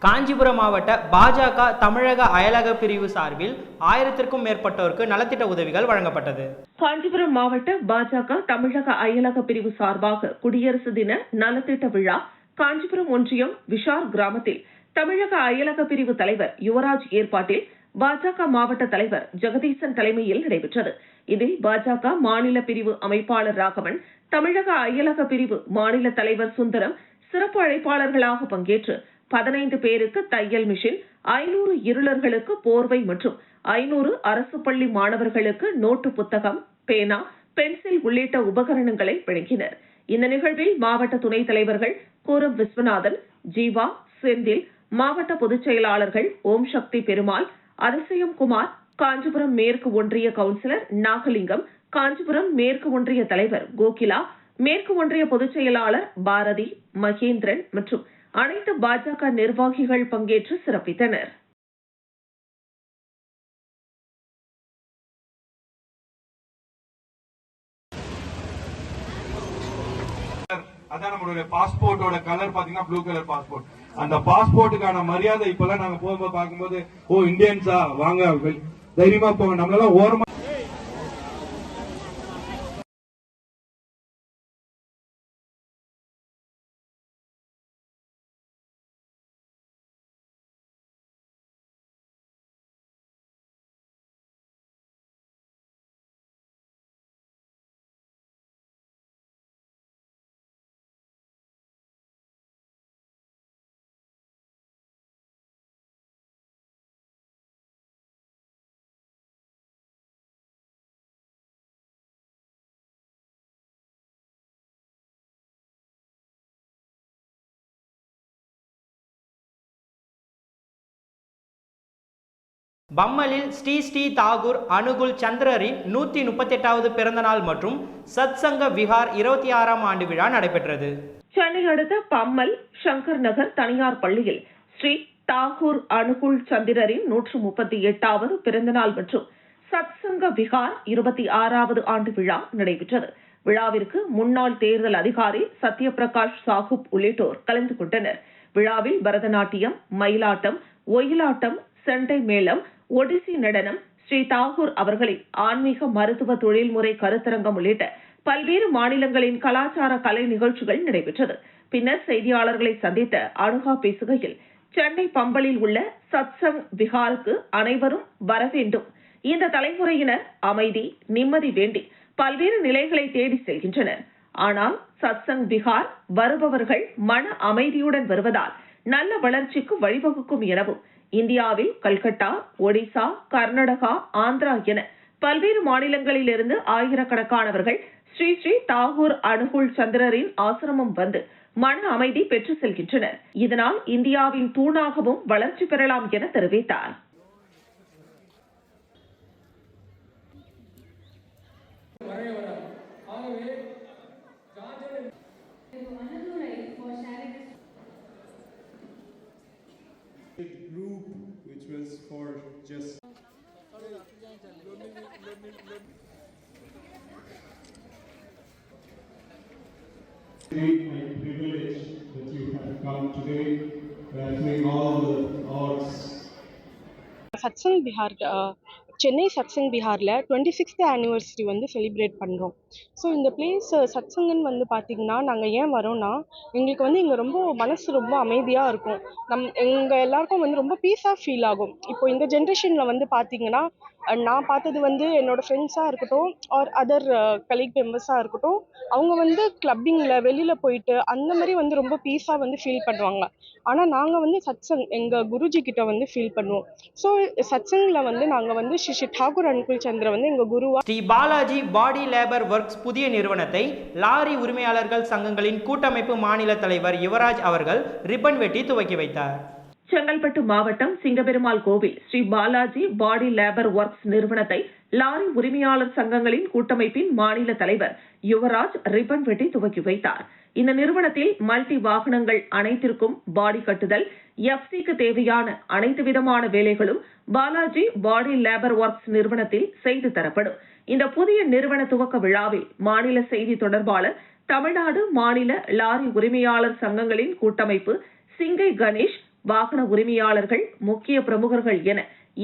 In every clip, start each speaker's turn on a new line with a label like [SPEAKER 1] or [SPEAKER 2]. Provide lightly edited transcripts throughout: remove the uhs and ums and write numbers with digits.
[SPEAKER 1] காஞ்சிபுரம் மாவட்ட பாஜக தமிழக அயலக பிரிவு சார்பில் 1000க்கும் மேற்பட்டோருக்கு நலத்திட்ட உதவிகள் வழங்கப்பட்டது.
[SPEAKER 2] காஞ்சிபுரம் மாவட்ட பாஜக தமிழக அயலக பிரிவு சார்பாக குடியரசு தின நலத்திட்ட விழா காஞ்சிபுரம் ஒன்றியம் விஷார் கிராமத்தில் தமிழக அயலக பிரிவு தலைவர் யுவராஜ் ஏற்பாட்டில் பாஜக மாவட்ட தலைவர் ஜெகதீசன் தலைமையில் நடைபெற்றது. இதில் பாஜக மாநில பிரிவு அமைப்பாளர் ராகவன், தமிழக அயலக பிரிவு மாநில தலைவர் சுந்தரம் சிறப்பு அழைப்பாளர்களாக பங்கேற்று 15 பேருக்கு தையல் மிஷின், 500 இருளர்களுக்கு போர்வை மற்றும் 500 அரசு பள்ளி மாணவர்களுக்கு நோட்டு புத்தகம், பேனா, பென்சில் உள்ளிட்ட உபகரணங்களை வழங்கினர். இந்த நிகழ்வில் மாவட்ட துணைத் தலைவர்கள் கூரம் விஸ்வநாதன், ஜீவா, செந்தில், மாவட்ட பொதுச் செயலாளர்கள் ஓம் சக்தி பெருமாள், அதிசயம் குமார், காஞ்சிபுரம் மேற்கு ஒன்றிய கவுன்சிலர் நாகலிங்கம், காஞ்சிபுரம் மேற்கு ஒன்றிய தலைவர் கோகிலா, மேற்கு ஒன்றிய பொதுச் செயலாளர் பாரதி, மகேந்திரன் மற்றும் அனைத்து பாஜக நிர்வாகிகள் பங்கேற்று சிறப்பித்தனர்.
[SPEAKER 3] அதான் நம்மளுடைய பாஸ்போர்ட்டோட கலர் பாத்தீங்கன்னா ப்ளூ கலர் பாஸ்போர்ட். அந்த பாஸ்போர்ட்டுக்கான மரியாதை இப்பெல்லாம் நாங்க போகும்போது பார்க்கும்போது, ஓ இந்தியன்ஸா வாங்க தைரியமா போங்க, நம்மளால ஓரமா
[SPEAKER 1] பம்மலில் ஸ்ரீ தாகூர் அனுகுல் சந்திரரின் 138வது பிறந்த நாள் மற்றும் சத்சங்க விஹார் 26ஆம் ஆண்டு விழா நடைபெற்றது.
[SPEAKER 2] சென்னை அடுத்த பம்மல் சங்கர் நகர் தனியார் பள்ளியில் ஸ்ரீ தாகூர் அனுகுல் சந்திரரின் 138வது பிறந்த நாள் மற்றும் சத்சங்க விஹார் 26வது ஆண்டு விழா நடைபெற்றது. விழாவிற்கு முன்னாள் தேர்தல் அதிகாரி சத்யபிரகாஷ் சாஹூப் உள்ளிட்டோர் கலந்து கொண்டனர். விழாவில் பரதநாட்டியம், மயிலாட்டம், ஒயிலாட்டம், செண்டை மேளம், ஒடிசி நடனம், ஸ்ரீ தாகூர் அவர்களின் ஆன்மீக மருத்துவ தொழில்முறை கருத்தரங்கம் உள்ளிட்ட பல்வேறு மாநிலங்களின் கலாச்சார கலை நிகழ்ச்சிகள் நடைபெற்றது. பின்னர் செய்தியாளர்களை சந்தித்த அனுகா பேசுகையில், சென்னை பம்பலில் உள்ள சத்சங் விஹாருக்கு அனைவரும் வர வேண்டும். இந்த தலைமுறையினர் அமைதி, நிம்மதி வேண்டி பல்வேறு நிலைகளை தேடி செல்கின்றனர். ஆனால் சத்சங் விஹார் வருபவர்கள் மன அமைதியுடன் வருவதால் நல்ல வளர்ச்சிக்கு வழிவகுக்கும் எனவும், இந்தியாவில் கல்கத்தா, ஒடிசா, கர்நாடகா, ஆந்திரா என பல்வேறு மாநிலங்களில் இருந்து ஆயிரக்கணக்கானவர்கள் ஸ்ரீ தாகூர் அனுகுல் சந்திரரின் ஆசிரமம் வந்து மன அமைதி பெற்று செல்கின்றனர். இதனால் இந்தியாவின் தூணாகவும் வளர்ச்சி பெறலாம் என தெரிவித்தார்.
[SPEAKER 4] Group which was for just great privilege that you have come today, battling all the odds.
[SPEAKER 5] Satsang Vihar Chennai Satsang விஹாரில் 26th ஆனிவர்சரி வந்து செலிப்ரேட் பண்ணுறோம். ஸோ இந்த பிளேஸ் சத்சங்கன்னு வந்து பார்த்திங்கன்னா நாங்கள் ஏன் வரோம்னா, எங்களுக்கு வந்து இங்கே ரொம்ப மனசு ரொம்ப அமைதியாக இருக்கும். எங்கள் எல்லாருக்கும் வந்து ரொம்ப பீஸாக ஃபீல் ஆகும். இப்போ இந்த ஜென்ரேஷனில் வந்து பார்த்திங்கன்னா, நான் பார்த்தது வந்து என்னோடய ஃப்ரெண்ட்ஸாக இருக்கட்டும் ஆர் அதர் கலீக் மெம்பர்ஸாக இருக்கட்டும், அவங்க வந்து கிளப்பிங்கில் வெளியில் போயிட்டு அந்த மாதிரி வந்து ரொம்ப பீஸாக வந்து ஃபீல் பண்ணுவாங்க. ஆனால் நாங்கள் வந்து சத்சங் எங்கள் குருஜி கிட்ட வந்து ஃபீல் பண்ணுவோம். ஸோ சத்சங்கில் வந்து நாங்கள் வந்து ஸ்ரீ தாகூர் அனுகுல் சந்திர வந்து எங்கள் குருவா.
[SPEAKER 1] ஸ்ரீ பாலாஜி பாடி லேபர் ஒர்க்ஸ் புதிய நிறுவனத்தை லாரி உரிமையாளர்கள் சங்கங்களின் கூட்டமைப்பு மாநில தலைவர் யுவராஜ் அவர்கள் ரிப்பன் வெட்டி துவக்கி வைத்தார்.
[SPEAKER 2] செங்கல்பட்டு மாவட்டம் சிங்கபெருமாள் கோவில் ஸ்ரீ பாலாஜி பாடி லேபர் ஒர்க்ஸ் நிறுவனத்தை லாரி உரிமையாளர் சங்கங்களின் கூட்டமைப்பின் மாநில தலைவர் யுவராஜ் ரிப்பன் வெட்டி துவக்கி வைத்தார். இந்த நிறுவனத்தில் மல்டி வாகனங்கள் அனைத்திற்கும் பாடி கட்டுதல், எஃப்சிக்கு தேவையான அனைத்து விதமான வேலைகளும் பாலாஜி பாடி லேபர் ஒர்க்ஸ் நிறுவனத்தில் செய்து தரப்படும். இந்த புதிய நிறுவன துவக்க விழாவில் மாநில செய்தி தொடர்பாளர், தமிழ்நாடு மாநில லாரி உரிமையாளர் சங்கங்களின் கூட்டமைப்பு சிங்கை கணேஷ், வாகன உரிமையாளர்கள், முக்கிய பிரமுகர்கள் என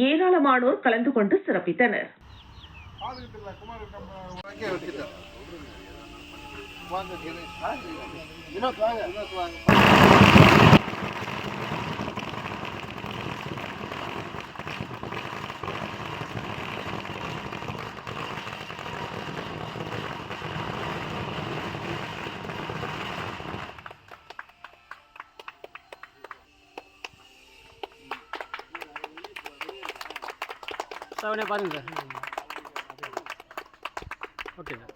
[SPEAKER 2] ஏராளமானோர் கலந்து கொண்டு சிறப்பித்தனர்.
[SPEAKER 6] பாருங்க சார். Okay sir.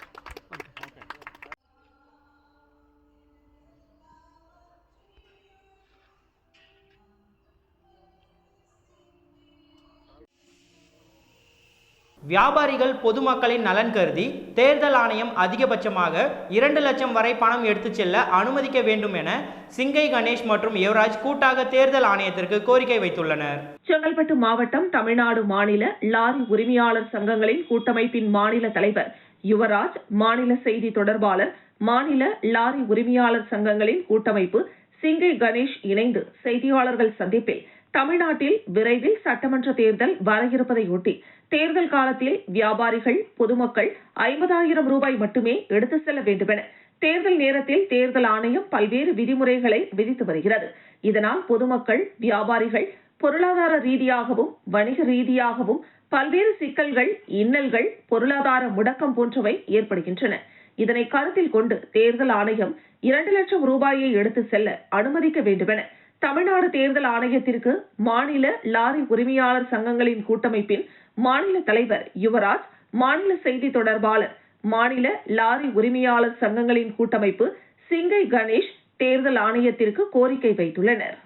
[SPEAKER 1] வியாபாரிகள் பொதுமக்களின் நலன் கருதி தேர்தல் ஆணையம் அதிகபட்சமாக 2 லட்சம் வரை பணம் எடுத்துச் செல்ல அனுமதிக்க வேண்டும் என சிங்கை கணேஷ் மற்றும் யுவராஜ் கூட்டாக தேர்தல் ஆணையத்திற்கு கோரிக்கை வைத்துள்ளனர்.
[SPEAKER 2] செங்கல்பட்டு மாவட்டம் தமிழ்நாடு மாநில லாரி உரிமையாளர் சங்கங்களின் கூட்டமைப்பின் மாநில தலைவர் யுவராஜ், மாநில செய்தி தொடர்பாளர், மாநில லாரி உரிமையாளர் சங்கங்களின் கூட்டமைப்பு சிங்கை கணேஷ் இணைந்து செய்தியாளர்கள் சந்திப்பில் தமிழ்நாட்டில் விரைவில் சட்டமன்ற தேர்தல் வர இருப்பதையொட்டி தேர்தல் காலத்தில் வியாபாரிகள், பொதுமக்கள் 50,000 ரூபாய் மட்டுமே எடுத்துச் செல்ல வேண்டுமென தேர்தல் நேரத்தில் தேர்தல் ஆணையம் பல்வேறு விதிமுறைகளை விதித்து வருகிறது. இதனால் பொதுமக்கள், வியாபாரிகள் பொருளாதார ரீதியாகவும் வணிக ரீதியாகவும் பல்வேறு சிக்கல்கள், இன்னல்கள், பொருளாதார முடக்கம் போன்றவை ஏற்படுகின்றன. இதனை கருத்தில் கொண்டு தேர்தல் ஆணையம் 2 லட்சம் ரூபாயை எடுத்து செல்ல அனுமதிக்க வேண்டுமென தமிழ்நாடு தேர்தல் ஆணையத்திற்கு மாநில லாரி உரிமையாளர் சங்கங்களின் கூட்டமைப்பின் மாநில தலைவர் யுவராஜ், மாநில செய்தி தொடர்பாளர், மாநில லாரி உரிமையாளர் சங்கங்களின் கூட்டமைப்பு சிங்கை கணேஷ் தேர்தல் ஆணையத்திற்கு கோரிக்கை வைத்துள்ளனர்.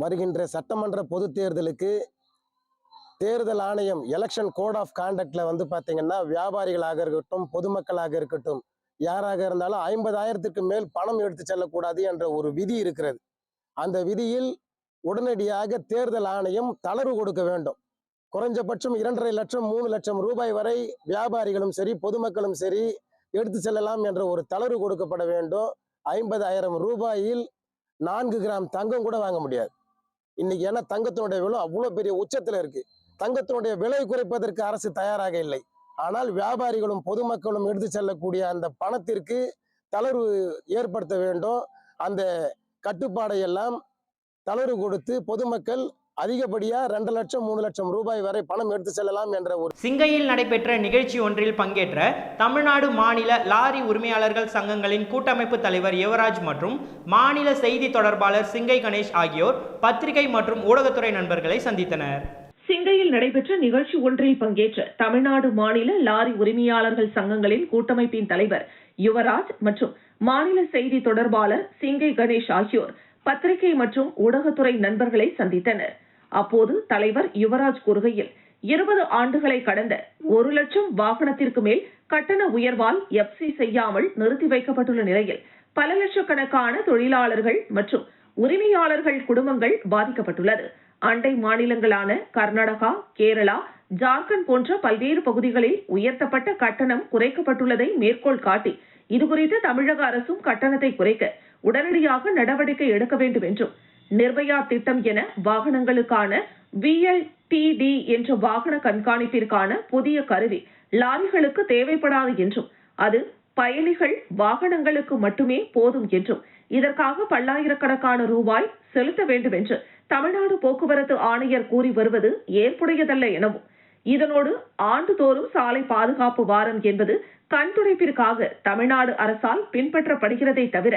[SPEAKER 7] வருகின்ற சட்டமன்ற பொதுத் தேர்தலுக்கு தேர்தல் ஆணையம் எலெக்ஷன் கோட் ஆஃப் கான்டக்ட்ல பாத்தீங்கன்னா வியாபாரிகளாக இருக்கட்டும், பொதுமக்களாக இருக்கட்டும், யாராக இருந்தாலும் 50,000க்கு மேல் பணம் எடுத்து செல்லக்கூடாது என்ற ஒரு விதி இருக்கிறது. அந்த விதியில் உடனடியாக தேர்தல் ஆணையம் தளர்வு கொடுக்க வேண்டும். குறைஞ்சபட்சம் 2.5 லட்சம் 3 லட்சம் ரூபாய் வரை வியாபாரிகளும் சரி, பொதுமக்களும் சரி எடுத்து செல்லலாம் என்ற ஒரு தளர்வு கொடுக்கப்பட வேண்டும். 50,000 ரூபாயில் 4 கிராம் தங்கம் கூட வாங்க முடியாது இன்னைக்கு. ஏன்னா தங்கத்தினுடைய விலை அவ்வளவு பெரிய உச்சத்துல இருக்கு. தங்கத்தினுடைய விலை குறைப்பதற்கு அரசு தயாராக இல்லை. ஆனால் வியாபாரிகளும் பொதுமக்களும் எடுத்து செல்லக்கூடிய அந்த பணத்திற்கு தளர்வு ஏற்படுத்த வேண்டும். அந்த கட்டுப்பாடை எல்லாம் தளர்வு கொடுத்து பொதுமக்கள் அதிகப்படியா 2 லட்சம் 3 லட்சம் ரூபாய் வரை பணம் எடுத்து செல்லலாம் என்ற ஒரு
[SPEAKER 1] சிங்கையில் நடைபெற்ற நிகழ்ச்சி ஒன்றில் பங்கேற்ற தமிழ்நாடு மாநில லாரி உரிமையாளர்கள் சங்கங்களின் கூட்டமைப்பு தலைவர் யுவராஜ் மற்றும் மாநில செய்தி தொடர்பாளர் சிங்கை கணேஷ் ஆகியோர் பத்திரிகை மற்றும் ஊடகத்துறை நண்பர்களை சந்தித்தனர்.
[SPEAKER 2] சிங்கையில் நடைபெற்ற நிகழ்ச்சி ஒன்றில் பங்கேற்ற தமிழ்நாடு மாநில லாரி உரிமையாளர்கள் சங்கங்களின் கூட்டமைப்பின் தலைவர் யுவராஜ் மற்றும் மாநில செய்தி தொடர்பாளர் சிங்கை கணேஷ் ஆகியோர் பத்திரிகை மற்றும் ஊடகத்துறை நண்பர்களை சந்தித்தனர். அப்போது தலைவர் யுவராஜ் கூறுகையில் 20 ஆண்டுகளை கடந்த 1 லட்சம் வாகனத்திற்கு மேல் கட்டண உயர்வால் எஃப்சி செய்யாமல் நிறுத்தி வைக்கப்பட்டுள்ள நிலையில் பல லட்சக்கணக்கான தொழிலாளர்கள் மற்றும் உரிமையாளர்கள் குடும்பங்கள் பாதிக்கப்பட்டுள்ளது. அண்டை மாநிலங்களான கர்நாடகா, கேரளா, ஜார்க்கண்ட் போன்ற பல்வேறு பகுதிகளில் உயர்த்தப்பட்ட கட்டணம் குறைக்கப்பட்டுள்ளதை மேற்கோள் காட்டி இதுகுறித்து தமிழக அரசும் கட்டணத்தை குறைக்க உடனடியாக நடவடிக்கை எடுக்க வேண்டும் என்றும், நிர்பயா திட்டம் என வாகனங்களுக்கான VLTD என்ற வாகன கண்காணிப்பிற்கான புதிய கருவி லாரிகளுக்கு தேவைப்படாது என்றும், அது பயணிகள் வாகனங்களுக்கு மட்டுமே போதும் என்றும், இதற்காக பல்லாயிரக்கணக்கான ரூபாய் செலுத்த வேண்டும் என்று தமிழ்நாடு போக்குவரத்து ஆணையர் கூறி வருவது ஏற்புடையதல்ல எனவும், இதனோடு ஆண்டுதோறும் சாலை பாதுகாப்பு வாரம் என்பது கண்துடைப்பிற்காக தமிழ்நாடு அரசால் பின்பற்றப்படுகிறதை தவிர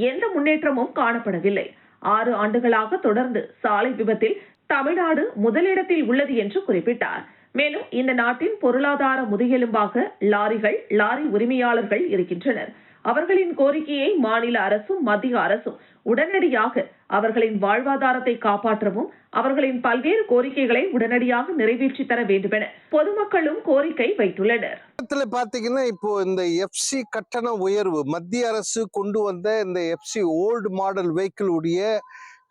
[SPEAKER 2] எந்த முன்னேற்றமும் காணப்படவில்லை. 6 ஆண்டுகளாக தொடர்ந்து சாலை விபத்தில் தமிழ்நாடு முதலிடத்தில் உள்ளது என்று குறிப்பிட்டார். மேலும் இந்த நாட்டின் பொருளாதார முதுகெலும்பாக லாரி உரிமையாளர்கள் இருக்கின்றனர். அவர்களின் கோரிக்கையை மாநில அரசும் மத்திய அரசும் உடனடியாக அவர்களின் வாழ்வாதாரத்தை காப்பாற்றவும் அவர்களின் பல்வேறு கோரிக்கைகளை உடனடியாக நிறைவேற்றி தர வேண்டும் என பொதுமக்களும் கோரிக்கை வைத்துள்ளனர்.
[SPEAKER 8] பாத்தீங்கன்னா இப்போ இந்த எஃப்சி கட்டண உயர்வு மத்திய அரசு கொண்டு வந்த இந்த எஃப்சி ஓல்டு மாடல் வெஹிக்கிள் உடைய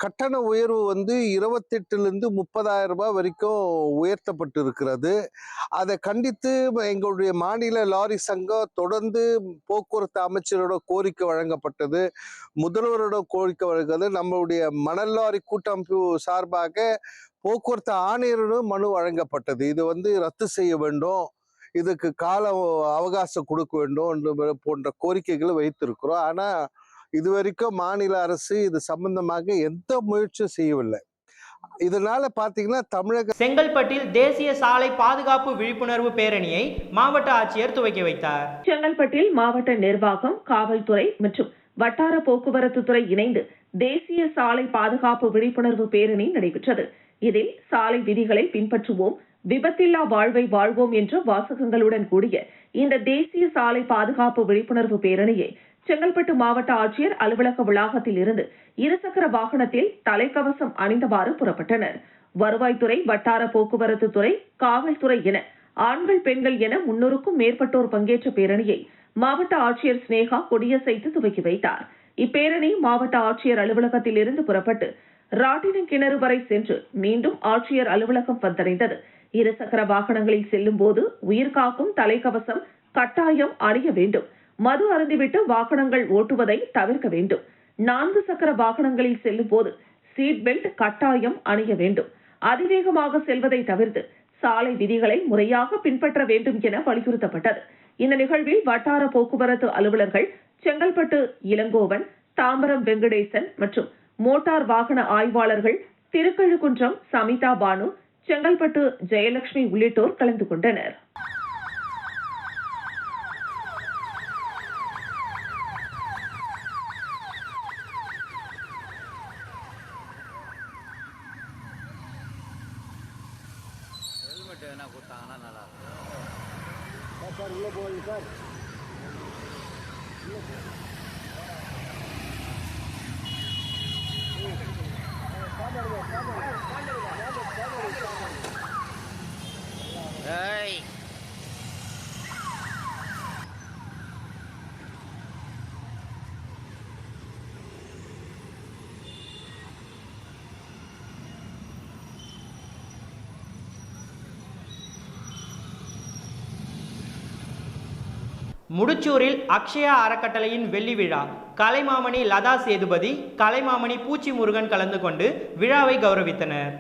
[SPEAKER 8] கட்டண உயர்வு வந்து 28லேருந்து 30,000 ரூபாய் வரைக்கும் உயர்த்தப்பட்டு இருக்கிறது. அதை கண்டித்து எங்களுடைய மாநில லாரி சங்கம் தொடர்ந்து போக்குவரத்து அமைச்சரோட கோரிக்கை வழங்கப்பட்டது, முதல்வரோட கோரிக்கை வழங்குறது, நம்மளுடைய மணல் லாரி கூட்டமைப்பு சார்பாக போக்குவரத்து ஆணையரிடம் மனு வழங்கப்பட்டது. இது வந்து ரத்து செய்ய வேண்டும், இதுக்கு கால அவகாசம் கொடுக்க வேண்டும் போன்ற கோரிக்கைகளை வைத்திருக்கிறோம். ஆனா இதுவரைக்கும் மாநில அரசு இது சம்பந்தமாக எந்த முயற்சியும் செய்யவில்லை. இதனால பாத்தீங்கன்னா தமிழக
[SPEAKER 1] செங்கல்பட்டில் தேசிய சாலை பாதுகாப்பு விழிப்புணர்வு பேரணியை மாவட்ட ஆட்சியர் துவக்கி வைத்தார்.
[SPEAKER 2] செங்கல்பட்டில் மாவட்ட நிர்வாகம், காவல்துறை மற்றும் வட்டார போக்குவரத்து துறை இணைந்து தேசிய சாலை பாதுகாப்பு விழிப்புணர்வு பேரணி நடைபெற்றது. இதில் சாலை விதிகளை பின்பற்றுவோம், விபத்தில்லா வாழ்வை வாழ்வோம் என்ற வாசகங்களுடன் கூடிய இந்த தேசிய சாலை பாதுகாப்பு விழிப்புணர்வு பேரணியை செங்கல்பட்டு மாவட்ட ஆட்சியர் அலுவலக வளாகத்தில் இருந்து இருசக்கர வாகனத்தில் தலைக்கவசம் அணிந்தவாறு புறப்பட்டனர். வருவாய்த்துறை, வட்டார போக்குவரத்து துறை, காவல்துறை என ஆண்கள் பெண்கள் என 300க்கும் மேற்பட்டோர் பங்கேற்ற பேரணியை மாவட்ட ஆட்சியர் ஸ்னேகா கொடியசைத்து துவக்கி வைத்தார். இப்பேரணி மாவட்ட ஆட்சியர் அலுவலகத்தில் இருந்து புறப்பட்டு ராட்டினம் கிணறு வரை சென்று மீண்டும் ஆட்சியர் அலுவலகம் வந்தடைந்தது. இருசக்கர வாகனங்களில் செல்லும் போது உயிர்காக்கும் தலைக்கவசம் கட்டாயம் அணிய வேண்டும். மது அருந்திவிட்டு வாகனங்கள் ஓட்டுவதை தவிர்க்க வேண்டும். 4 சக்கர வாகனங்களில் செல்லும் போது சீட் பெல்ட் கட்டாயம் அணிய வேண்டும். அதிவேகமாக செல்வதை தவிர்த்து சாலை விதிகளை முறையாக பின்பற்ற வேண்டும் என வலியுறுத்தப்பட்டது. இந்த நிகழ்வில் வட்டார போக்குவரத்து அலுவலர்கள் செங்கல்பட்டு இளங்கோவன், தாம்பரம் வெங்கடேசன் மற்றும் மோட்டார் வாகன ஆய்வாளர்கள் திருக்கழுக்குன்றம் சமிதா பானு, செங்கல்பட்டு ஜெயலட்சுமி உள்ளிட்டோர் கலந்து கொண்டனர்.
[SPEAKER 1] முடிச்சூரில் அக்ஷயா அறக்கட்டளையின் வெள்ளி விழா. கலைமாமணி லதா சேதுபதி, கலைமாமணி பூச்சி முருகன் கலந்து கொண்டு விழாவை கௌரவித்தனர்.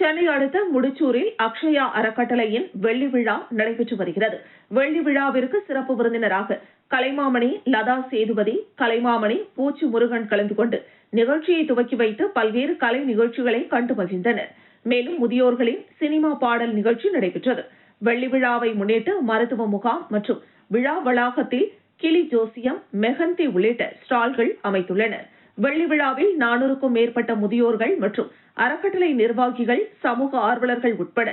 [SPEAKER 2] சென்னை அடுத்த முடிச்சூரில் அக்ஷயா அறக்கட்டளையின் வெள்ளி விழா நடைபெற்று வருகிறது. வெள்ளி விழாவிற்கு சிறப்பு விருந்தினராக கலைமாமணி லதா சேதுபதி, கலைமாமணி பூச்சி முருகன் கலந்து கொண்டு நிகழ்ச்சியை துவக்கி வைத்து பல்வேறு கலை நிகழ்ச்சிகளை கண்டு மகிழ்ந்தனர். மேலும் முதியோர்களின் சினிமா பாடல் நிகழ்ச்சி நடைபெற்றது. வெள்ளி விழாவை முன்னிட்டு மருத்துவ முகாம் மற்றும் விழா வளாகத்தில் கிளி ஜோசியம், மெஹந்தி உள்ளிட்ட ஸ்டால்கள் அமைத்துள்ளனர். வெள்ளி விழாவில் 400க்கும் மேற்பட்ட முதியோர்கள் மற்றும் அறக்கட்டளை நிர்வாகிகள், சமூக ஆர்வலர்கள் உட்பட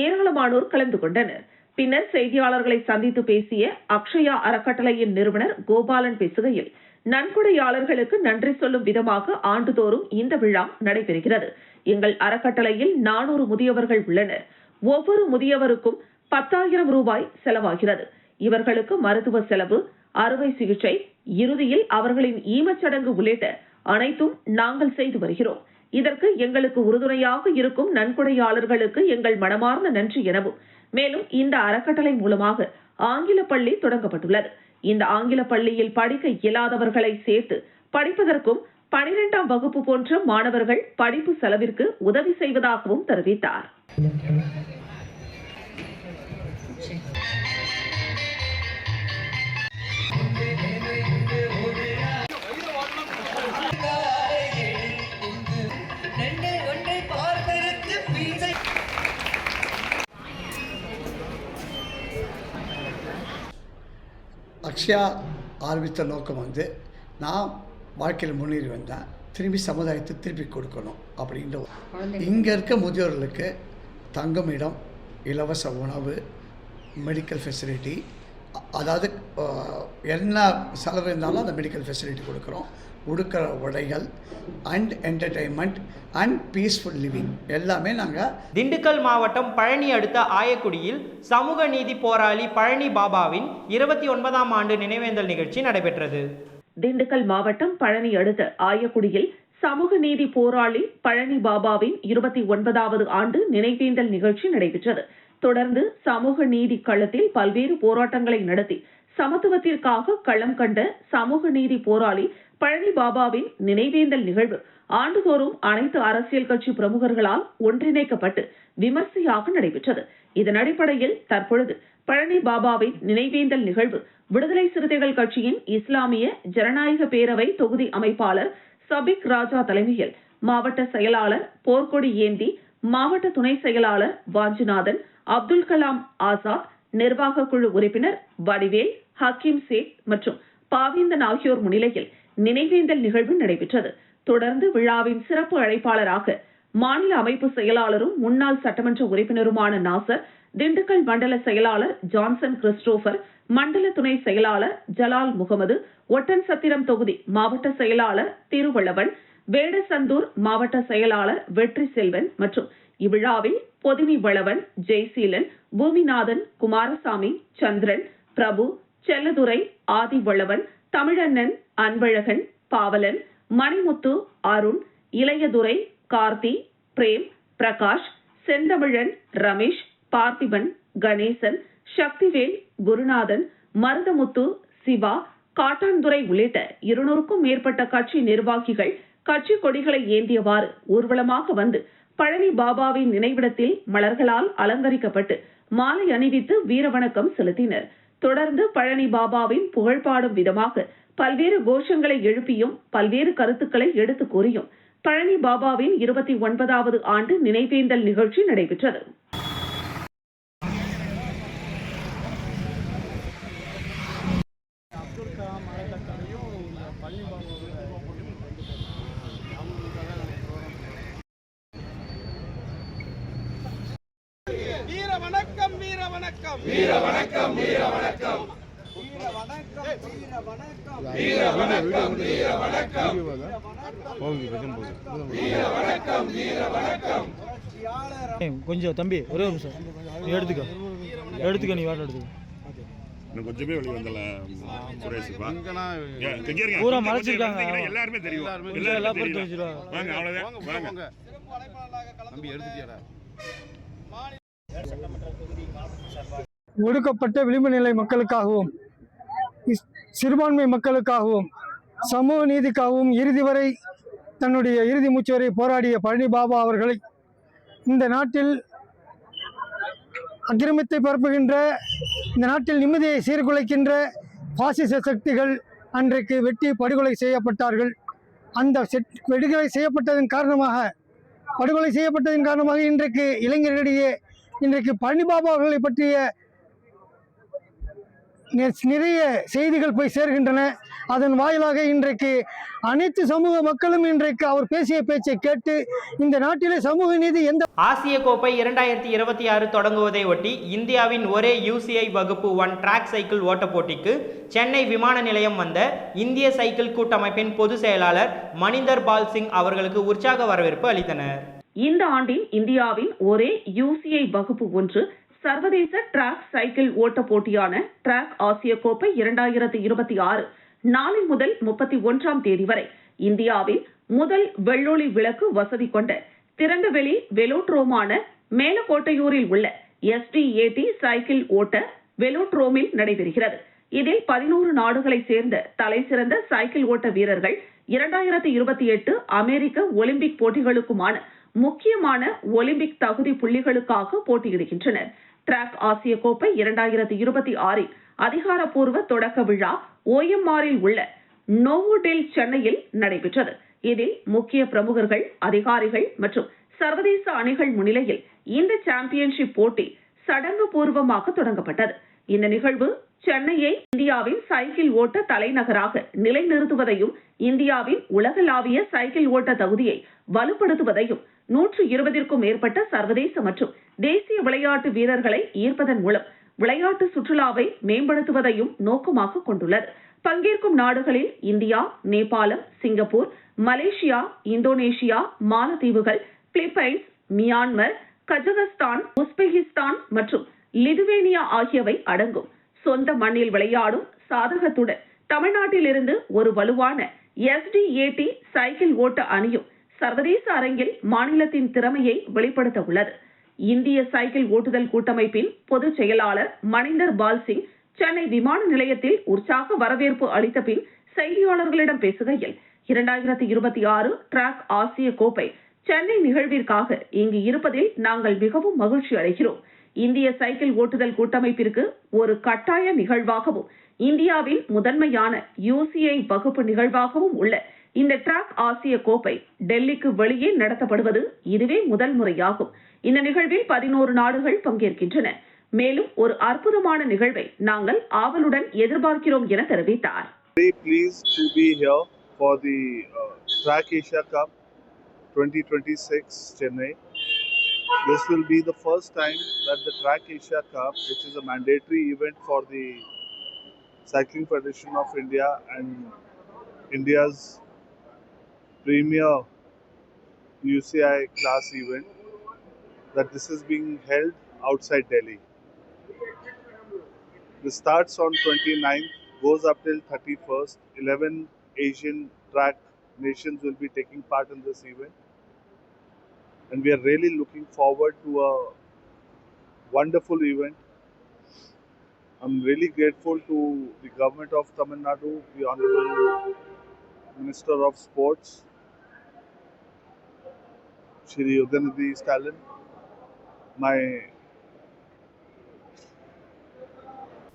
[SPEAKER 2] ஏராளமானோர் கலந்து கொண்டனர். பின்னர் செய்தியாளர்களை சந்தித்து பேசிய அக்ஷயா அறக்கட்டளையின் நிறுவனர் கோபாலன் பேசுகையில், நன்கொடையாளர்களுக்கு நன்றி சொல்லும் விதமாக ஆண்டுதோறும் இந்த விழா நடைபெறுகிறது. எங்கள் அறக்கட்டளையில் 400 முதியவர்கள் உள்ளனர். ஒவ்வொரு முதியவருக்கும் 10,000 ரூபாய் செலவாகிறது. இவர்களுக்கு மருத்துவ செலவு, அறுவை சிகிச்சை, இறுதியில் அவர்களின் ஈமச்சடங்கு உள்ளிட்ட அனைத்தும் நாங்கள் செய்து வருகிறோம். இதற்கு எங்களுக்கு உறுதுணையாக இருக்கும் நன்கொடையாளர்களுக்கு எங்கள் மனமார்ந்த நன்றி எனவும், மேலும் இந்த அறக்கட்டளை மூலமாக ஆங்கில பள்ளி தொடங்கப்பட்டுள்ளது. இந்த ஆங்கில பள்ளியில் படிக்க இயலாதவர்களை சேர்த்து படிப்பதற்கும் 12ஆம் வகுப்பு போன்ற மாணவர்கள் படிப்பு செலவிற்கு உதவி செய்வதாகவும் தெரிவித்தார்.
[SPEAKER 9] அக்ஷயா ஆரம்பித்த நோக்கம் வந்து, நான் வாழ்க்கையில் முன்னேறி வந்தேன், திரும்பி சமுதாயத்தை திருப்பி கொடுக்கணும் அப்படின்ற. இங்கே இருக்க முதியோர்களுக்கு தங்குமிடம், இலவச உணவு, மெடிக்கல் ஃபெசிலிட்டி, அதாவது என்ன செலவு இருந்தாலும் அந்த மெடிக்கல் ஃபெசிலிட்டி கொடுக்குறோம். உடுக்கிற உடைகள் and entertainment and peaceful living எல்லாமே நாங்கள்.
[SPEAKER 1] திண்டுக்கல் மாவட்டம் பழனி அடுத்த ஆயக்குடியில் சமூக நீதி போராளி பழனி பாபாவின் 29ஆம் ஆண்டு நினைவேந்தல் நிகழ்ச்சி நடைபெற்றது.
[SPEAKER 2] திண்டுக்கல் மாவட்டம் பழனி அடுத்த ஆயக்குடியில் சமூக நீதி போராளி பழனி பாபாவின் 29வது ஆண்டு நினைவேந்தல் நிகழ்ச்சி நடைபெற்றது. தொடர்ந்து சமூக நீதி களத்தில் பல்வேறு போராட்டங்களை நடத்தி சமத்துவத்திற்காக களம் கண்ட சமூக நீதி போராளி பழனி பாபாவின் நினைவேந்தல் நிகழ்வு ஆண்டுதோறும் அனைத்து அரசியல் கட்சி பிரமுகர்களால் ஒன்றிணைக்கப்பட்டு விமர்சையாக நடைபெற்றது. இதன் அடிப்படையில் தற்பொழுது பழனி பாபாவின் நினைவேந்தல் நிகழ்வு விடுதலை சிறுத்தைகள் கட்சியின் இஸ்லாமிய ஜனநாயக பேரவை தொகுதி அமைப்பாளர் சபிக் ராஜா தலைமையில் மாவட்ட செயலாளர் போர்க்கொடி ஏந்தி, மாவட்ட துணை செயலாளர் வாஞ்சிநாதன், அப்துல் கலாம் ஆசாத், நிர்வாக குழு உறுப்பினர் வடிவேல், ஹக்கீம் சேக் மற்றும் பாவேந்தன் ஆகியோர் முன்னிலையில் நினைவேந்தல் நிகழ்வு நடைபெற்றது. தொடர்ந்து விழாவின் சிறப்பு அழைப்பாளராக மாநில அமைப்பு செயலாளரும் முன்னாள் சட்டமன்ற உறுப்பினருமான நாசர், திண்டுக்கல் மண்டல செயலாளர் ஜான்சன் கிறிஸ்டோபர், மண்டல துணை செயலாளர் ஜலால் முகமது, ஒட்டன்சத்திரம் தொகுதி மாவட்ட செயலாளர் திருவள்ளவன், வேடசந்தூர் மாவட்ட செயலாளர் வெற்றி செல்வன் மற்றும் இவ்விழாவில் பொதினி வளவன், ஜெய்சீலன், பூமிநாதன், குமாரசாமி, சந்திரன், பிரபு, செல்லதுரை, ஆதி வளவன், தமிழண்ணன், அன்பழகன், பாவலன், மணிமுத்து, அருண், இளையதுரை, கார்த்தி, பிரேம், பிரகாஷ், செந்தமிழன், ரமேஷ், பார்த்திபன், கணேசன், சக்திவேல், குருநாதன், மருதமுத்து, சிவா, காட்டான்துறை உள்ளிட்ட 200க்கும் மேற்பட்ட கட்சி நிர்வாகிகள் கட்சி கொடிகளை ஏந்தியவாறு ஊர்வலமாக வந்து பழனி பாபாவின் நினைவிடத்தில் மலர்களால் அலங்கரிக்கப்பட்டு மாலை அணிவித்து வீரவணக்கம் செலுத்தினர். தொடர்ந்து பழனி பாபாவின் புகழ்பாடும் விதமாக பல்வேறு கோஷங்களை எழுப்பியும் பல்வேறு கருத்துக்களை எடுத்து கூறியும் பழனி பாபாவின் 29வது ஆண்டு நினைவேந்தல் நிகழ்ச்சி நடைபெற்றது.
[SPEAKER 10] வீர வணக்கம் வீர வணக்கம் வீர வணக்கம் வீர வணக்கம் வீர வணக்கம் வீர வணக்கம் வீர வணக்கம் வீர வணக்கம் வீர வணக்கம்
[SPEAKER 11] கொஞ்சம் தம்பி ஒரே நிமிஷம் எடுத்துக்க நீ வாட்ட எடுத்துக்க
[SPEAKER 12] கொஞ்சமே வெளியே வந்தல சுரேஷ்
[SPEAKER 11] பூரா மறைச்சிருக்காங்க
[SPEAKER 12] எல்லாருமே தெரியும்
[SPEAKER 11] எல்லா பொறுத்து வச்சிருவாங்க
[SPEAKER 12] வாங்க அவ்வளவுதான் வாங்க
[SPEAKER 10] தம்பி எடுத்துட்டியாடா.
[SPEAKER 11] ஒடுக்கப்பட்ட விளிம்பு நிலை மக்களுக்காகவும் சிறுபான்மை மக்களுக்காகவும் சமூக நீதிக்காகவும் இறுதி வரை தன்னுடைய இறுதி மூச்சு வரை போராடிய பழனி பாபா அவர்களை இந்த நாட்டில் அக்கிரமத்தை பரப்புகின்ற, இந்த நாட்டில் நிம்மதியை சீர்குலைக்கின்ற பாசிச சக்திகள் அன்றைக்கு வெட்டி படுகொலை செய்யப்பட்டார்கள். அந்த படுகொலை செய்யப்பட்டதன் காரணமாக இன்றைக்கு இளைஞர்களிடையே இன்றைக்கு பழனி பாபா அவர்களை பற்றிய நிறைய செய்திகள் போய் சேர்கின்றன. அதன் வாயிலாக இன்றைக்கு அனைத்து சமூக மக்களும் இன்றைக்கு அவர் பேசிய பேச்சை கேட்டு இந்த நாட்டிலே சமூக நீதி எந்த
[SPEAKER 1] ஆசிய கோப்பை 2026 தொடங்குவதை ஒட்டி இந்தியாவின் ஒரே UCI வகுப்பு 1 டிராக் சைக்கிள் ஓட்ட போட்டிக்கு சென்னை விமான நிலையம் வந்த இந்திய சைக்கிள் கூட்டமைப்பின் பொதுச் செயலாளர் மணிந்தர் பால் சிங் அவர்களுக்கு உற்சாக வரவேற்பு அளித்தனர்.
[SPEAKER 2] இந்த ஆண்டின் இந்தியாவின் ஒரே UCI வகுப்பு 1 சர்வதேச டிராக் சைக்கிள் ஓட்ட போட்டியான டிராக் ஆசிய கோப்பை 2026 நாளை முதல் 31ஆம் தேதி வரை இந்தியாவில் முதல் வெள்ளொளி விளக்கு வசதி கொண்ட திறந்தவெளி வெலோட்ரோமான மேலக்கோட்டையூரில் உள்ள SDAT சைக்கிள் ஓட்ட வெலோட்ரோமில் நடைபெறுகிறது. இதில் 11 நாடுகளை சேர்ந்த தலைசிறந்த சைக்கிள் ஓட்ட வீரர்கள் 2028 அமெரிக்க ஒலிம்பிக் போட்டிகளுக்குமான முக்கியமான ஒலிம்பிக் தகுதி புள்ளிகளுக்காக போட்டியிடுகின்றனர். டிராக் ஆசிய கோப்பை 2026 அதிகாரப்பூர்வ தொடக்க விழா OMRல் உள்ள நோவோடெல் சென்னையில் நடைபெற்றது. இதில் முக்கிய பிரமுகர்கள், அதிகாரிகள் மற்றும் சர்வதேச அணிகள் முன்னிலையில் இந்த சாம்பியன்ஷிப் போட்டி சடங்கு பூர்வமாக தொடங்கப்பட்டது. இந்த நிகழ்வு சென்னையை இந்தியாவின் சைக்கிள் ஓட்ட தலைநகராக நிலைநிறுத்துவதையும் இந்தியாவின் உலகளாவிய சைக்கிள் ஓட்ட தகுதியை வலுப்படுத்துவதையும் 120க்கும் மேற்பட்ட சர்வதேச மற்றும் தேசிய விளையாட்டு வீரர்களை ஈர்ப்பதன் மூலம் விளையாட்டு சுற்றுலாவை மேம்படுத்துவதையும் நோக்கமாக கொண்டுள்ளது. பங்கேற்கும் நாடுகளில் இந்தியா, நேபாளம், சிங்கப்பூர், மலேசியா, இந்தோனேஷியா, மாலத்தீவுகள், பிலிப்பைன்ஸ், மியான்மர், கஜகஸ்தான், உஸ்பெகிஸ்தான் மற்றும் லிதுவேனியா ஆகியவை அடங்கும். சொந்த மண்ணில் விளையாடும் சாதகத்துடன் தமிழ்நாட்டிலிருந்து ஒரு வலுவான SDAT சைக்கிள் ஓட்ட அணியும் சர்வதேச அரங்கில் மாநிலத்தின் திறமையை வெளிப்படுத்த உள்ளது. இந்திய சைக்கிள் ஓட்டுதல் கூட்டமைப்பின் பொதுச் செயலாளர் மணிந்தர் பால்சிங் சென்னை விமான நிலையத்தில் உற்சாக வரவேற்பு அளித்த பின் செய்தியாளர்களிடம் பேசுகையில் 2026 டிராக் ஆசிய கோப்பை சென்னை நிகழ்விற்காக இங்கு இருப்பதில் நாங்கள் மிகவும் மகிழ்ச்சி அடைகிறோம். இந்திய சைக்கிள் ஓட்டுதல் கூட்டமைப்பிற்கு ஒரு கட்டாய நிகழ்வாகவும் இந்தியாவின் முதன்மையான UCI வகுப்பு நிகழ்வாகவும் உள்ள இந்த டிராக் ஆசிய கோப்பை டெல்லிக்கு வெளியே நடத்தப்படுவது இதுவே முதல் முறையாகும். இந்த நிகழ்வில் 11 நாடுகள் பங்கேற்கின்றன. மேலும் ஒரு அற்புதமான நிகழ்வை நாங்கள் ஆவலுடன் எதிர்பார்க்கிறோம் என தெரிவித்தார்.
[SPEAKER 8] Very pleased to be here for the Track Asia Cup 2026 Chennai. This will be the first time that the Track Asia Cup, which is a mandatory event for the Cycling Federation of India and India's premier UCI class event, that this is being held outside Delhi. This starts on 29th, goes up till 31st. 11 Asian track nations will be taking part in this event. And we are really looking forward to a wonderful event. I'm really grateful to the government of Tamil Nadu, the Honorable Minister of Sports, Shri Udanidhi Stalin, my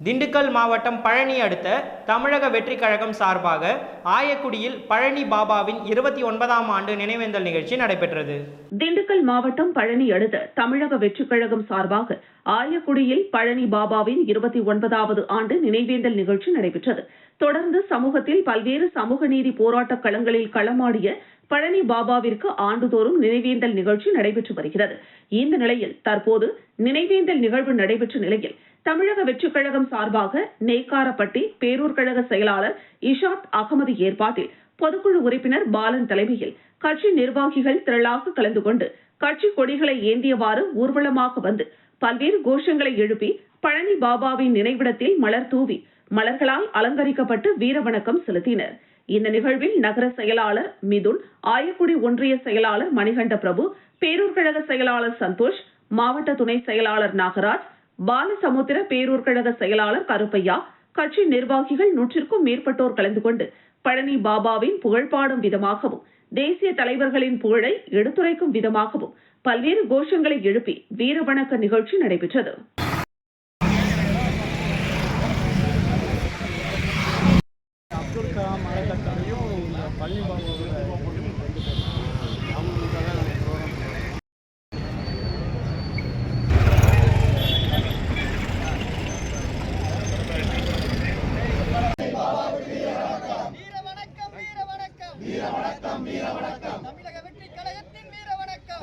[SPEAKER 1] Dindigul மாவட்டம் பழனி அடுத்த தமிழக வெற்றிக் கழகம் சார்பாக ஆயக்குடியில் பழனி பாபாவின் 29ஆம் ஆண்டு நினைவேந்தல் நிகழ்ச்சி நடைபெற்றது.
[SPEAKER 2] திண்டுக்கல் மாவட்டம் பழனி அடுத்த தமிழக வெற்றிக் கழகம் சார்பாக ஆயக்குடியில் பழனி பாபாவின் 29வது ஆண்டு நினைவேந்தல் நிகழ்ச்சி நடைபெற்றது. தொடர்ந்து சமூகத்தில் பல்வேறு சமூக நீதி போராட்ட களங்களில் களமாடிய பழனி பாபாவிற்கு ஆண்டுதோறும் நினைவேந்தல் நிகழ்ச்சி நடைபெற்று வருகிறது. இந்த நிலையில் தற்போது நினைவேந்தல் நிகழ்வு நடைபெற்ற நிலையில் தமிழக வெற்றிக் கழகம் சார்பாக நெய்க்காரப்பட்டி பேரூர் கழக செயலாளர் இஷாத் அகமது ஏற்பாட்டில் பொதுக்குழு உறுப்பினர் பாலன் தலைமையில் கட்சி நிர்வாகிகள் திரளாக கலந்து கொண்டு கட்சி கொடிகளை ஏந்தியவாறு ஊர்வலமாக வந்து பல்வேறு கோஷங்களை எழுப்பி பழனி பாபாவின் நினைவிடத்தில் மலர் தூவி மலர்களால் அலங்கரிக்கப்பட்டு வீர வணக்கம் செலுத்தினர். இந்த நிகழ்வில் நகர செயலாளர் மிதுன், ஆயக்குடி ஒன்றிய செயலாளர் மணிகண்ட பிரபு, பேரூர் கழக செயலாளர் சந்தோஷ், மாவட்ட துணை செயலாளர் நாகராஜ், பாலசமுத்திர பேரூர் கழக செயலாளர் கருப்பையா, கட்சி நிர்வாகிகள் 100க்கும் மேற்பட்டோர் கலந்து கொண்டு பழனி பாபாவின் புகழ்பாடும் விதமாகவும் தேசிய தலைவர்களின் புகழை எடுத்துரைக்கும் விதமாகவும் பல்வேறு கோஷங்களை எழுப்பி வீர வணக்க நிகழ்ச்சி நடைபெற்றது.
[SPEAKER 11] அப்துல் கலாம் அறக்கட்டளையும் பழனி பாபாவோட
[SPEAKER 10] தமிழக வெற்றிக் கழகத்தின் வீர வணக்கம்.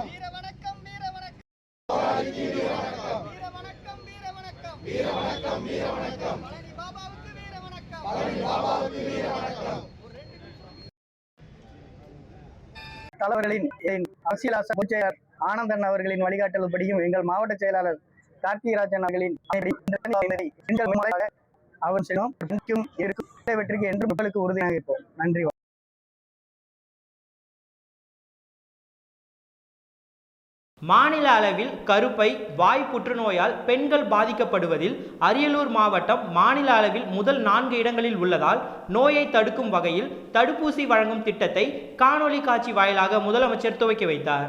[SPEAKER 10] வீர வணக்கம் வீர வணக்கம். பழனி பாபாவுக்கு வீர வணக்கம்.
[SPEAKER 11] தலைவர்களின் அரசியல் பொதுச்செயலர் ஆனந்தன் அவர்களின் வழிகாட்டல்படியும் எங்கள் மாவட்ட செயலாளர் கார்த்திகராஜன் அவர்களின் அவர் செல்லும் வெற்றிக்கு என்று மக்களுக்கு உறுதியாக இருப்போம். நன்றி.
[SPEAKER 1] மாநில அளவில் கருப்பை வாய் புற்றுநோயால் பெண்கள் பாதிக்கப்படுவதில் அரியலூர் மாவட்டம் மாநில அளவில் முதல் 4 இடங்களில் உள்ளதால் நோயை தடுக்கும் வகையில் தடுப்பூசி வழங்கும் திட்டத்தை காணொலி காட்சி வாயிலாக முதலமைச்சர் துவக்கி வைத்தார்.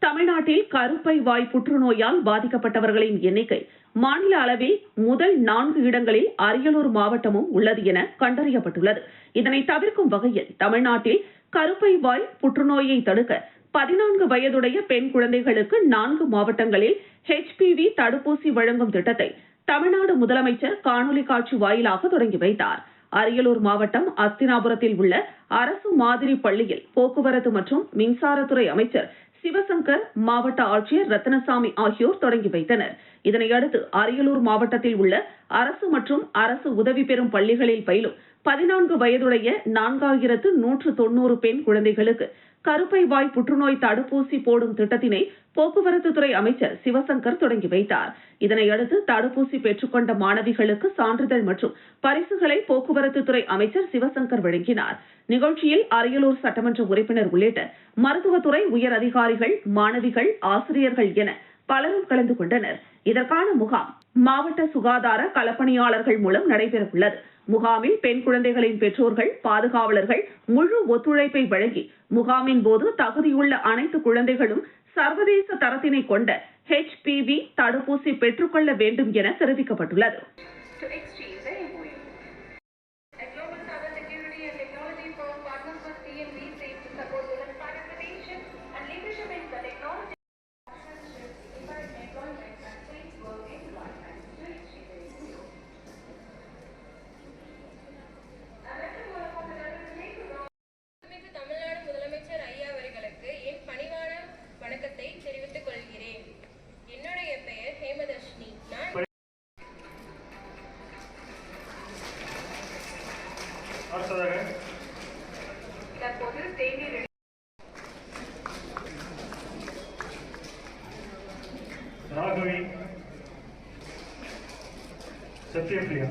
[SPEAKER 2] தமிழ்நாட்டில் கருப்பை வாய் புற்றுநோயால் பாதிக்கப்பட்டவர்களின் எண்ணிக்கை மாநில அளவில் முதல் 4 இடங்களில் அரியலூர் மாவட்டமும் உள்ளது என கண்டறியப்பட்டுள்ளது. இதனை தவிர்க்கும் வகையில் தமிழ்நாட்டில் கருப்பை வாய் புற்றுநோயை தடுக்க 14 வயதுடைய பெண் குழந்தைகளுக்கு 4 மாவட்டங்களில் HPV தடுப்பூசி வழங்கும் திட்டத்தை தமிழ்நாடு முதலமைச்சர் காணொலி காட்சி வாயிலாக தொடங்கி வைத்தார். அரியலூர் மாவட்டம் அஸ்தினாபுரத்தில் உள்ள அரசு மாதிரி பள்ளியில் போக்குவரத்து மற்றும் மின்சாரத்துறை அமைச்சர் சிவசங்கர், மாவட்ட ஆட்சியர் ரத்னசாமி ஆகியோர் தொடங்கி வைத்தனர். இதனையடுத்து அரியலூர் மாவட்டத்தில் உள்ள அரசு மற்றும் அரசு உதவி பெறும் பள்ளிகளில் பயிலும் 14 வயதுடைய 4190 பெண் குழந்தைகளுக்கு கருப்பை வாய் புற்றுநோய் தடுப்பூசி போடும் திட்டத்தினை போக்குவரத்து துறை அமைச்சர் சிவசங்கர் தொடங்கி வைத்தார். இதனையடுத்து தடுப்பூசி பெற்றுக்கொண்ட மாணவிகளுக்கு சான்றிதழ் மற்றும் பரிசுகளை போக்குவரத்து துறை அமைச்சர் சிவசங்கர் வழங்கினார். நிகழ்ச்சியில் அரியலூர் சட்டமன்ற உறுப்பினர் உள்ளிட்ட மருத்துவத்துறை உயர் அதிகாரிகள், மாணவிகள், ஆசிரியர்கள் என பலரும் கலந்து கொண்டனர். இதற்கான முகாம் மாவட்ட சுகாதார களப்பணியாளர்கள் மூலம் நடைபெற உள்ளது. முகாமில் பெண் குழந்தைகளின் பெற்றோர்கள், பாதுகாவலர்கள் முழு ஒத்துழைப்பை வழங்கி முகாமின் போது தகுதியுள்ள அனைத்து குழந்தைகளும் சர்வதேச தரத்தினை கொண்ட HPV தடுப்பூசி பெற்றுக்கொள்ள வேண்டும் என தெரிவிக்கப்பட்டுள்ளது.
[SPEAKER 11] ராகவி, சத்யபிரியா.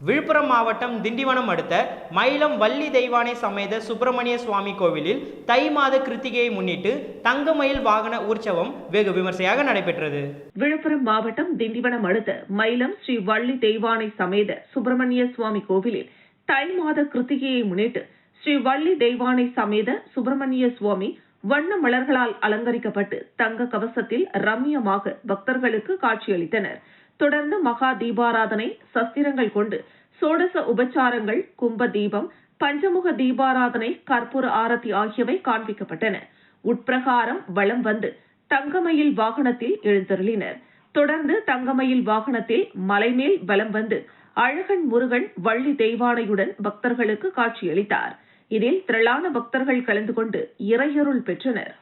[SPEAKER 1] விழுப்புரம் மாவட்டம் திண்டிவனம் அடுத்த மயிலம் வள்ளி தெய்வானை சமேத சுப்பிரமணிய சுவாமி கோவிலில் தை மாத கிருத்திகையை முன்னிட்டு தங்கமயில் வாகன உற்சவம் வெகு விமர்சையாக நடைபெற்றது.
[SPEAKER 2] விழுப்புரம் மாவட்டம் திண்டிவனம் அடுத்த மயிலம் ஸ்ரீ வள்ளி தெய்வானை சமேத சுப்பிரமணிய சுவாமி கோவிலில் தை மாத கிருத்திகையை முன்னிட்டு ஸ்ரீ வள்ளி தெய்வானை சமேத சுப்பிரமணிய சுவாமி வண்ண மலர்களால் அலங்கரிக்கப்பட்டு தங்க கவசத்தில் ரம்மியமாக பக்தர்களுக்கு காட்சியளித்தனர். தொடர்ந்து மகா தீபாராதனை, சஸ்திரங்கள் கொண்டு சோடச உபச்சாரங்கள், கும்ப தீபம், பஞ்சமுக தீபாராதனை, கற்பூர ஆரத்தி ஆகியவை காண்பிக்கப்பட்டன. உட்பிரகாரம் வலம் வந்து தங்கமயில் வாகனத்தில் எழுந்தருளினர். தொடர்ந்து தங்கமயில் வாகனத்தில் மலைமேல் வலம் வந்து அழகன் முருகன் வள்ளி தெய்வானையுடன் பக்தர்களுக்கு காட்சியளித்தார். இதில் திரளான பக்தர்கள் கலந்து கொண்டு இறையருள் பெற்றனர்.